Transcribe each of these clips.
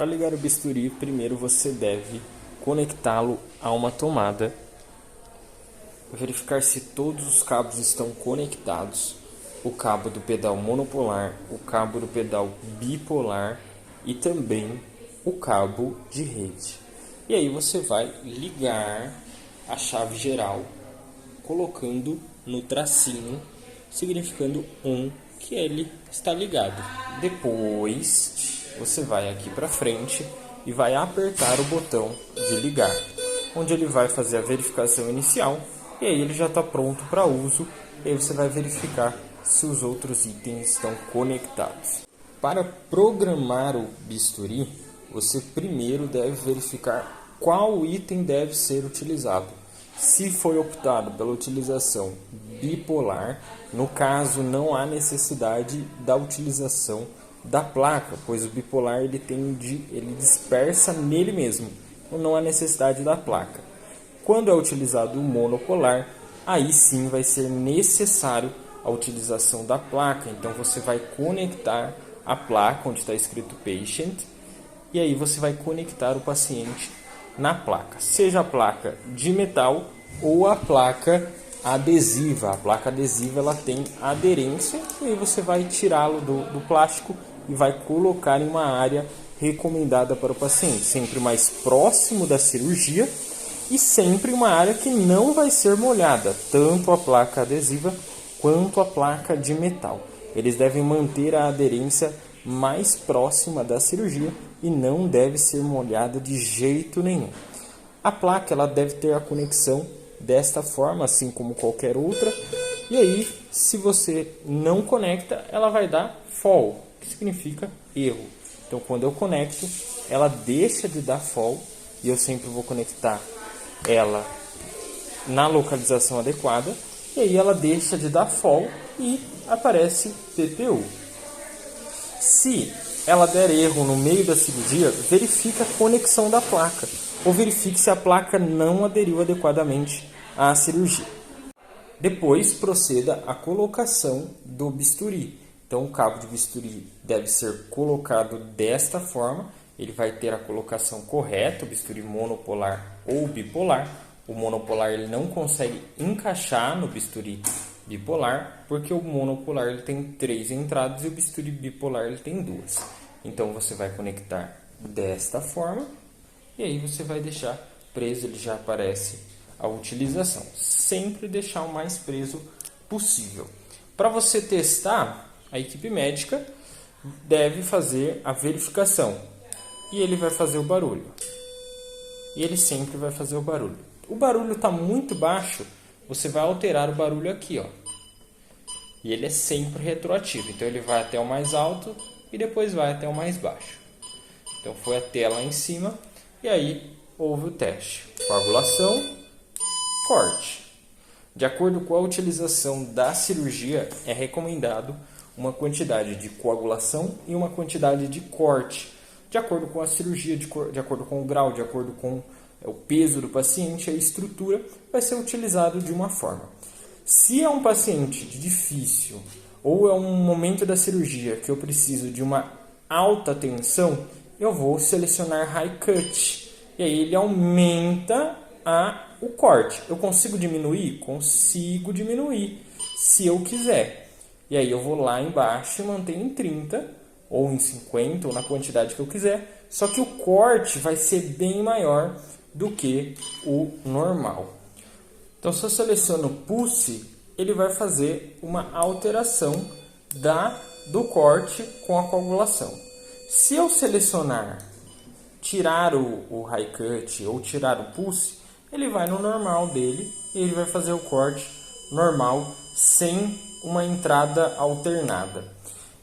Para ligar o bisturi, primeiro você deve conectá-lo a uma tomada, verificar se todos os cabos estão conectados, o cabo do pedal monopolar, o cabo do pedal bipolar e também o cabo de rede. E aí você vai ligar a chave geral, colocando no tracinho, significando que ele está ligado. Depois você vai aqui para frente e vai apertar o botão de ligar, onde ele vai fazer a verificação inicial e aí ele já está pronto para uso. E aí você vai verificar se os outros itens estão conectados. Para programar o bisturi, você primeiro deve verificar qual item deve ser utilizado. Se foi optado pela utilização bipolar, no caso não há necessidade da utilização da placa, pois o bipolar ele dispersa nele mesmo, então não há necessidade da placa. Quando é utilizado o monopolar, aí sim vai ser necessário a utilização da placa, então você vai conectar a placa onde está escrito patient e aí você vai conectar o paciente na placa, seja a placa de metal ou a placa adesiva. A placa adesiva ela tem aderência e aí você vai tirá-lo do plástico e vai colocar em uma área recomendada para o paciente, sempre mais próximo da cirurgia e sempre uma área que não vai ser molhada, tanto a placa adesiva quanto a placa de metal. Eles devem manter a aderência mais próxima da cirurgia e não deve ser molhada de jeito nenhum. A placa ela deve ter a conexão desta forma, assim como qualquer outra. E aí, se você não conecta, ela vai dar fall, que significa erro. Então, quando eu conecto, ela deixa de dar fall e eu sempre vou conectar ela na localização adequada. E aí ela deixa de dar fall e aparece PPU. Se ela der erro no meio da cirurgia, verifique a conexão da placa ou verifique se a placa não aderiu adequadamente à cirurgia. Depois proceda à colocação do bisturi. Então o cabo de bisturi deve ser colocado desta forma. Ele vai ter a colocação correta, o bisturi monopolar ou bipolar. O monopolar ele não consegue encaixar no bisturi bipolar, porque o monopolar ele tem 3 entradas e o bisturi bipolar ele tem 2. Então você vai conectar desta forma e aí você vai deixar preso, ele já aparece a utilização. Sempre deixar o mais preso possível. Para você testar, a equipe médica deve fazer a verificação e ele vai fazer o barulho. E ele sempre vai fazer o barulho. O barulho está muito baixo, você vai alterar o barulho aqui, ó. E ele é sempre retroativo, então ele vai até o mais alto e depois vai até o mais baixo. Então foi até lá em cima e aí houve o teste. Coagulação, corte. De acordo com a utilização da cirurgia, é recomendado uma quantidade de coagulação e uma quantidade de corte. De acordo com a cirurgia, de acordo com o grau, de acordo com o peso do paciente, a estrutura vai ser utilizado de uma forma. Se é um paciente difícil ou é um momento da cirurgia que eu preciso de uma alta tensão, eu vou selecionar High Cut. E aí ele aumenta o corte. Eu consigo diminuir? Consigo diminuir, se eu quiser. E aí eu vou lá embaixo e mantenho em 30 ou em 50 ou na quantidade que eu quiser. Só que o corte vai ser bem maior do que o normal. Então, se eu seleciono Pulse, ele vai fazer uma alteração do corte com a coagulação. Se eu selecionar tirar o High Cut ou tirar o Pulse, ele vai no normal dele e ele vai fazer o corte normal sem uma entrada alternada.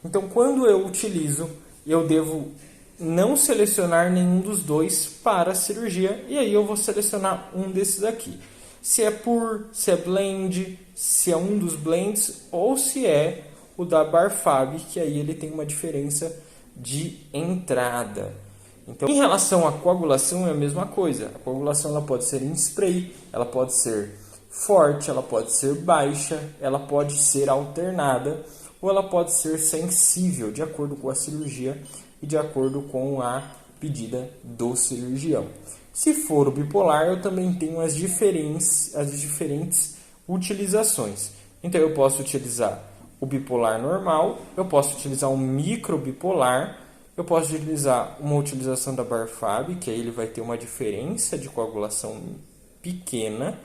Então, quando eu utilizo, eu devo não selecionar nenhum dos dois para a cirurgia e aí eu vou selecionar um desses aqui. Se é Pure, se é Blend, se é um dos blends ou se é o da Barfab, que aí ele tem uma diferença de entrada. Então, em relação à coagulação é a mesma coisa. A coagulação ela pode ser em spray, ela pode ser forte, ela pode ser baixa, ela pode ser alternada ou ela pode ser sensível, de acordo com a cirurgia e de acordo com a pedida do cirurgião. Se for o bipolar, eu também tenho as diferentes utilizações. Então eu posso utilizar o bipolar normal, eu posso utilizar um microbipolar, eu posso utilizar uma utilização da Barfab, que aí ele vai ter uma diferença de coagulação pequena,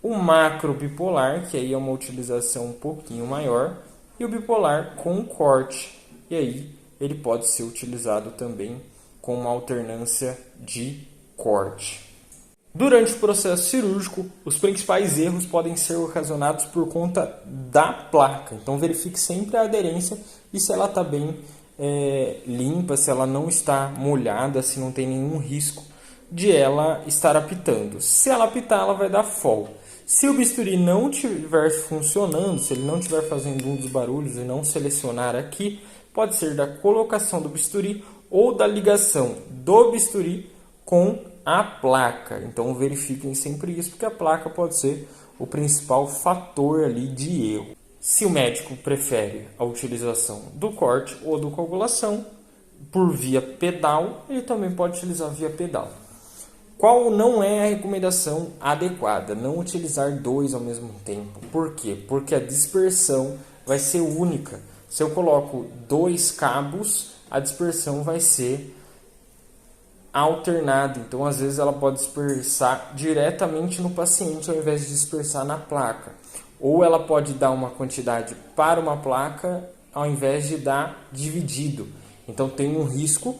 o macrobipolar, que aí é uma utilização um pouquinho maior, e o bipolar com corte, e aí ele pode ser utilizado também com uma alternância de corte. Durante o processo cirúrgico, os principais erros podem ser ocasionados por conta da placa. Então verifique sempre a aderência e se ela está bem limpa, se ela não está molhada, se não tem nenhum risco de ela estar apitando. Se ela apitar, ela vai dar fall. Se o bisturi não estiver funcionando, se ele não estiver fazendo um dos barulhos e não selecionar aqui, pode ser da colocação do bisturi ou da ligação do bisturi com a placa. Então verifiquem sempre isso, porque a placa pode ser o principal fator ali de erro. Se o médico prefere a utilização do corte ou do coagulação por via pedal, ele também pode utilizar via pedal. Qual não é a recomendação adequada? Não utilizar dois ao mesmo tempo. Por quê? Porque a dispersão vai ser única. Se eu coloco dois cabos, a dispersão vai ser alternada. Então, às vezes, ela pode dispersar diretamente no paciente ao invés de dispersar na placa. Ou ela pode dar uma quantidade para uma placa ao invés de dar dividido. Então, tem um risco